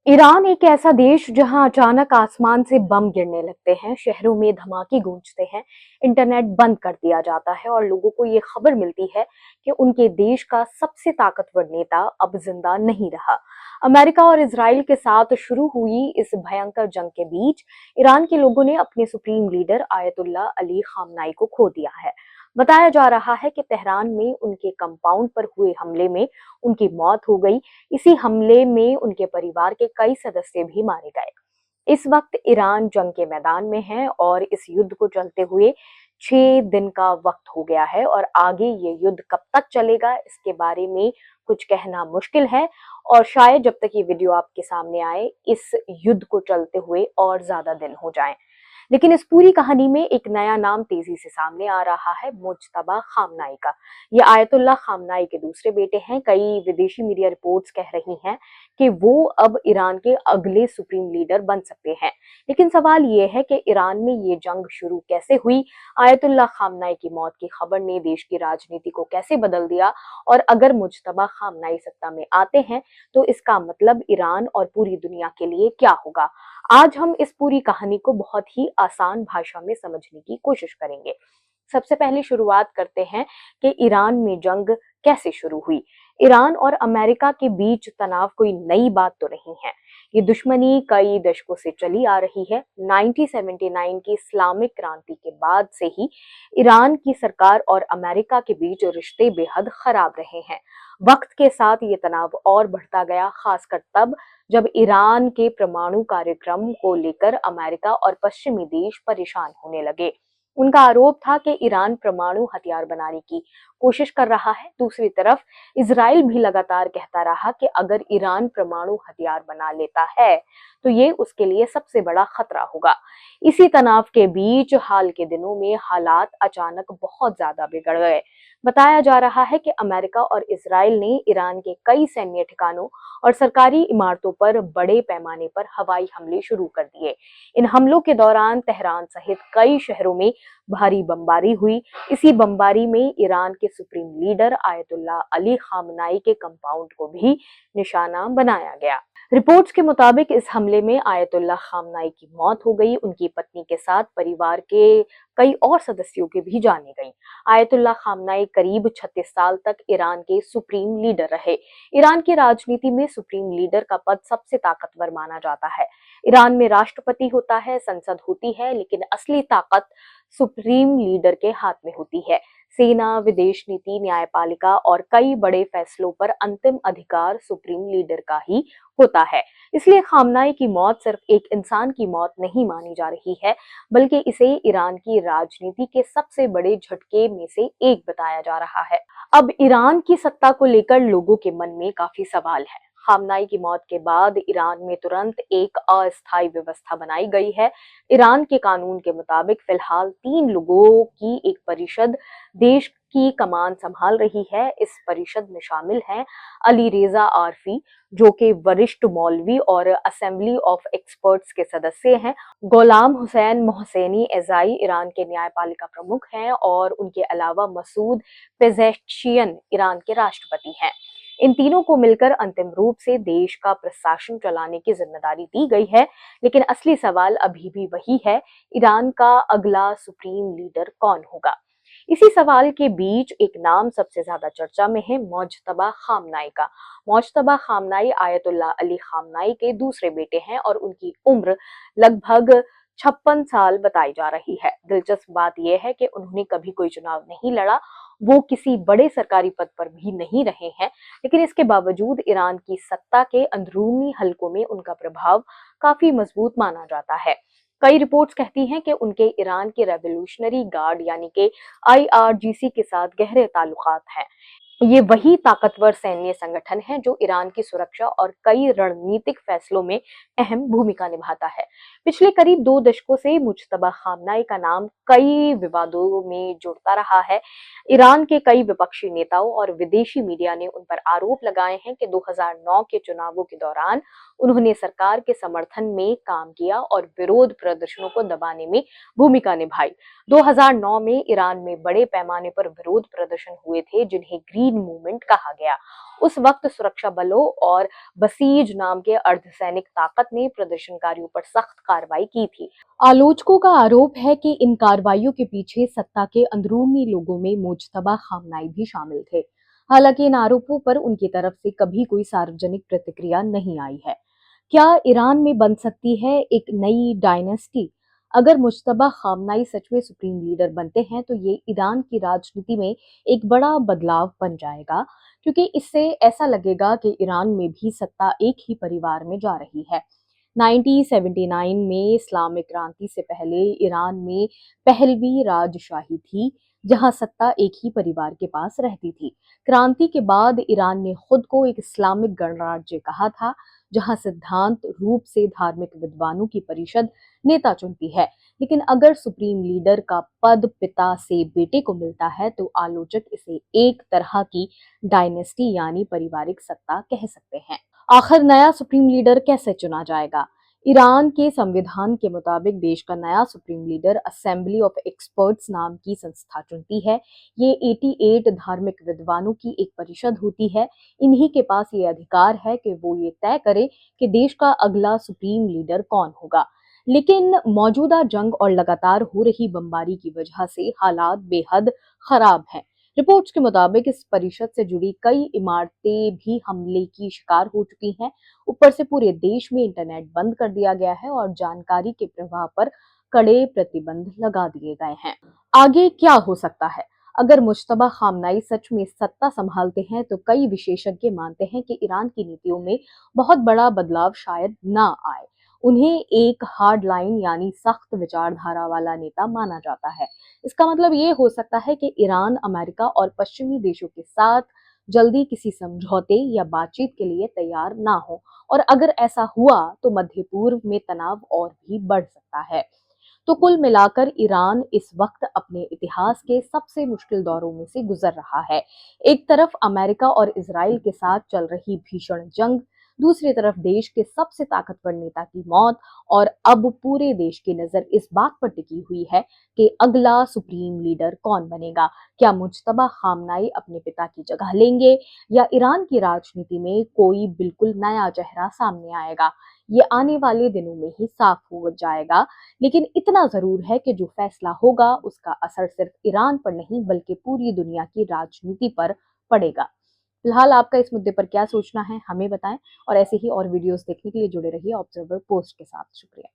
Iran एक ऐसा देश जहां अचानक आसमान से बम गिरने लगते हैं, शहरों में धमाके गूंजते हैं, इंटरनेट बंद कर दिया जाता है और लोगों को ये खबर मिलती है कि उनके देश का सबसे ताकतवर नेता अब जिंदा नहीं रहा। अमेरिका और इजराइल के साथ शुरू हुई इस भयंकर जंग के बीच ईरान के लोगों ने अपने सुप्रीम लीडर आयतुल्ला अली खामनाई को खो दिया है। बताया जा रहा है कि तेहरान में उनके कंपाउंड पर हुए हमले में उनकी मौत हो गई। इसी हमले में उनके परिवार के कई सदस्य भी मारे गए। इस वक्त ईरान जंग के मैदान में है और इस युद्ध को चलते हुए 6 दिन का वक्त हो गया है और आगे ये युद्ध कब तक चलेगा इसके बारे में कुछ कहना मुश्किल है और शायद जब तक ये वीडियो आपके सामने आए इस युद्ध को चलते हुए और ज्यादा दिन हो जाएं। लेकिन इस पूरी कहानी में एक नया नाम तेजी से सामने आ रहा है, मुज्तबा खामनाई का। ये आयतुल्ला खामनाई के दूसरे बेटे हैं। कई विदेशी मीडिया रिपोर्ट्स कह रही हैं कि वो अब ईरान के अगले सुप्रीम लीडर बन सकते हैं। लेकिन सवाल ये है कि ईरान में ये जंग शुरू कैसे हुई, आयतुल्ला खामनाई की मौत की खबर ने देश की राजनीति को कैसे बदल दिया और अगर मुज्तबा खामनाई सत्ता में आते हैं तो इसका मतलब ईरान और पूरी दुनिया के लिए क्या होगा। आज हम इस पूरी कहानी को बहुत ही आसान भाषा में समझने की कोशिश करेंगे। सबसे पहले शुरुआत करते हैं कि ईरान में जंग कैसे शुरू हुई। ईरान और अमेरिका के बीच तनाव कोई नई बात तो नहीं है। ये दुश्मनी कई दशकों से चली आ रही है। 1979 की इस्लामिक क्रांति के बाद से ही ईरान की सरकार और अमेरिका के बीच रिश्ते बेहद खराब रहे हैं। वक्त के साथ ये तनाव और बढ़ता गया, खासकर तब जब ईरान के परमाणु कार्यक्रम को लेकर अमेरिका और पश्चिमी देश परेशान होने लगे। उनका आरोप था कि ईरान परमाणु हथियार बनाने की कोशिश कर रहा है। दूसरी तरफ इजराइल भी लगातार कहता रहा कि अगर ईरान परमाणु हथियार बना लेता है तो ये उसके लिए सबसे बड़ा खतरा होगा। इसी तनाव के बीच हाल के दिनों में हालात अचानक बहुत ज्यादा बिगड़ गए। बताया जा रहा है कि अमेरिका और इजराइल ने ईरान के कई सैन्य ठिकानों और सरकारी इमारतों पर बड़े पैमाने पर हवाई हमले शुरू कर दिए। इन हमलों के दौरान तेहरान सहित कई शहरों में भारी बमबारी हुई। इसी बमबारी में ईरान के supreme leader ayatollah Ali Khamenei के कंपाउंड को भी निशाना बनाया गया। रिपोर्ट्स के मुताबिक इस हमले में आयतुल्ला खामनाई की मौत हो गई। उनकी पत्नी के साथ परिवार के कई और सदस्यों की भी जाने गई। आयतुल्ला खामनाई करीब 36 साल तक ईरान के सुप्रीम लीडर रहे। ईरान की राजनीति में सुप्रीम लीडर का पद सबसे ताकतवर माना जाता है। ईरान में राष्ट्रपति होता है, संसद होती है, लेकिन असली ताकत सुप्रीम लीडर के हाथ में होती है। सेना, विदेश नीति, न्यायपालिका और कई बड़े फैसलों पर अंतिम अधिकार सुप्रीम लीडर का ही होता है। इसलिए खामनाई की मौत सिर्फ एक इंसान की मौत नहीं मानी जा रही है, बल्कि इसे ईरान की राजनीति के सबसे बड़े झटके में से एक बताया जा रहा है। अब ईरान की सत्ता को लेकर लोगों के मन में काफी सवाल है। खामनाई की मौत के बाद ईरान में तुरंत एक अस्थायी व्यवस्था बनाई गई है। ईरान के कानून के मुताबिक फिलहाल 3 लोगों की एक परिषद देश की कमान संभाल रही है। इस परिषद में शामिल हैं अली रेजा आरफी, जो कि वरिष्ठ मौलवी और असेंबली ऑफ एक्सपर्ट्स के सदस्य हैं। गुलाम हुसैन मोहसेनी एजाई ईरान के न्यायपालिका प्रमुख हैं और उनके अलावा मसूद पेजेश्कियान ईरान के राष्ट्रपति हैं। इन तीनों को मिलकर अंतिम रूप से देश का प्रशासन चलाने की जिम्मेदारी दी गई है। लेकिन असली सवाल अभी भी वही है, ईरान का अगला सुप्रीम लीडर कौन होगा। इसी सवाल के बीच एक नाम सबसे ज्यादा चर्चा में है, मुज्तबा खामनाई का। Mojtaba Khamenei Ayatollah Ali Khamenei के दूसरे बेटे हैं और उनकी उम्र लगभग 56 साल बताई जा रही है। दिलचस्प बात यह है कि उन्होंने कभी कोई चुनाव नहीं लड़ा, वो किसी बड़े सरकारी पद पर भी नहीं रहे हैं, लेकिन इसके बावजूद ईरान की सत्ता के अंदरूनी हलकों में उनका प्रभाव काफी मजबूत माना जाता है। कई रिपोर्ट्स कहती हैं कि उनके ईरान के रेवोल्यूशनरी गार्ड यानी कि आईआरजीसी के साथ गहरे ताल्लुकात हैं। ये वही ताकतवर सैन्य संगठन है जो ईरान की सुरक्षा और कई रणनीतिक फैसलों में अहम भूमिका निभाता है। पिछले करीब 2 दशकों से मुज्तबा खामनाई का नाम कई विवादों में जुड़ता रहा है। ईरान के कई विपक्षी नेताओं और विदेशी मीडिया ने उन पर आरोप लगाए हैं कि 2009 के चुनावों के दौरान उन्होंने सरकार के समर्थन में काम किया और विरोध प्रदर्शनों को दबाने में भूमिका निभाई। 2009 में ईरान में बड़े पैमाने पर विरोध प्रदर्शन हुए थे, जिन्हें ग्रीन मूवमेंट कहा गया। उस वक्त सुरक्षा बलों और बसीज नाम के अर्धसैनिक ताकत ने प्रदर्शनकारियों पर सख्त कार्रवाई की थी। आलोचकों का आरोप है कि इन कार्रवाइयों के पीछे सत्ता के अंदरूनी लोगों में मुज्तबा खामनाई भी शामिल थे। हालांकि इन आरोपों पर उनकी तरफ से कभी कोई सार्वजनिक प्रतिक्रिया नहीं आई है। क्या ईरान में बन सकती है एक नई डायनेस्टी? अगर मुज्तबा खामनाई सच में सुप्रीम लीडर बनते हैं तो ये ईरान की राजनीति में एक बड़ा बदलाव बन जाएगा, क्योंकि इससे ऐसा लगेगा कि ईरान में भी सत्ता एक ही परिवार में जा रही है। 1979 में इस्लामिक क्रांति से पहले ईरान में पहलवी राजशाही थी, जहां सत्ता एक ही परिवार के पास रहती थी। क्रांति के बाद ईरान ने खुद को एक इस्लामिक गणराज्य कहा था, जहां सिद्धांत रूप से धार्मिक विद्वानों की परिषद नेता चुनती है। लेकिन अगर सुप्रीम लीडर का पद पिता से बेटे को मिलता है तो आलोचक इसे एक तरह की डायनेस्टी यानी पारिवारिक सत्ता कह सकते हैं। आखिर नया सुप्रीम लीडर कैसे चुना जाएगा? ईरान के संविधान के मुताबिक देश का नया supreme leader assembly of experts नाम की संस्था चुनती है। ये 88 धार्मिक विद्वानों की एक परिषद होती है। इन्हीं के पास ये अधिकार है कि वो ये तय करे कि देश का अगला सुप्रीम लीडर कौन होगा। लेकिन मौजूदा जंग और लगातार हो रही बमबारी की वजह से हालात बेहद खराब हैं। रिपोर्ट्स के मुताबिक इस परिषद से जुड़ी कई इमारतें भी हमले की शिकार हो चुकी हैं। ऊपर से पूरे देश में इंटरनेट बंद कर दिया गया है और जानकारी के प्रवाह पर कड़े प्रतिबंध लगा दिए गए हैं। आगे क्या हो सकता है? अगर मुज्तबा खामनाई सच में सत्ता संभालते हैं तो कई विशेषज्ञ मानते हैं कि ईरान की नीतियों में बहुत बड़ा बदलाव शायद ना आए। उन्हें एक हार्ड लाइन यानी सख्त विचारधारा वाला नेता माना जाता है। इसका मतलब ये हो सकता है कि ईरान अमेरिका और पश्चिमी देशों के साथ जल्दी किसी समझौते या बातचीत के लिए तैयार ना हो, और अगर ऐसा हुआ तो मध्य पूर्व में तनाव और भी बढ़ सकता है। तो कुल मिलाकर ईरान इस वक्त अपने इतिहास के सबसे मुश्किल दौरों में से गुजर रहा है। एक तरफ अमेरिका और इजराइल के साथ चल रही भीषण जंग, दूसरी तरफ देश के सबसे ताकतवर नेता की मौत, और अब पूरे देश की नजर इस बात पर टिकी हुई है कि अगला सुप्रीम लीडर कौन बनेगा। क्या मुज्तबा खामनाई अपने पिता की जगह लेंगे, या ईरान की राजनीति में कोई बिल्कुल नया चेहरा सामने आएगा? ये आने वाले दिनों में ही साफ हो जाएगा। लेकिन इतना जरूर है कि जो फैसला होगा उसका असर सिर्फ ईरान पर नहीं बल्कि पूरी दुनिया की राजनीति पर पड़ेगा। फिलहाल आपका इस मुद्दे पर क्या सोचना है, हमें बताएं, और ऐसे ही और वीडियोस देखने के लिए जुड़े रहिए ऑब्जर्वर पोस्ट के साथ। शुक्रिया।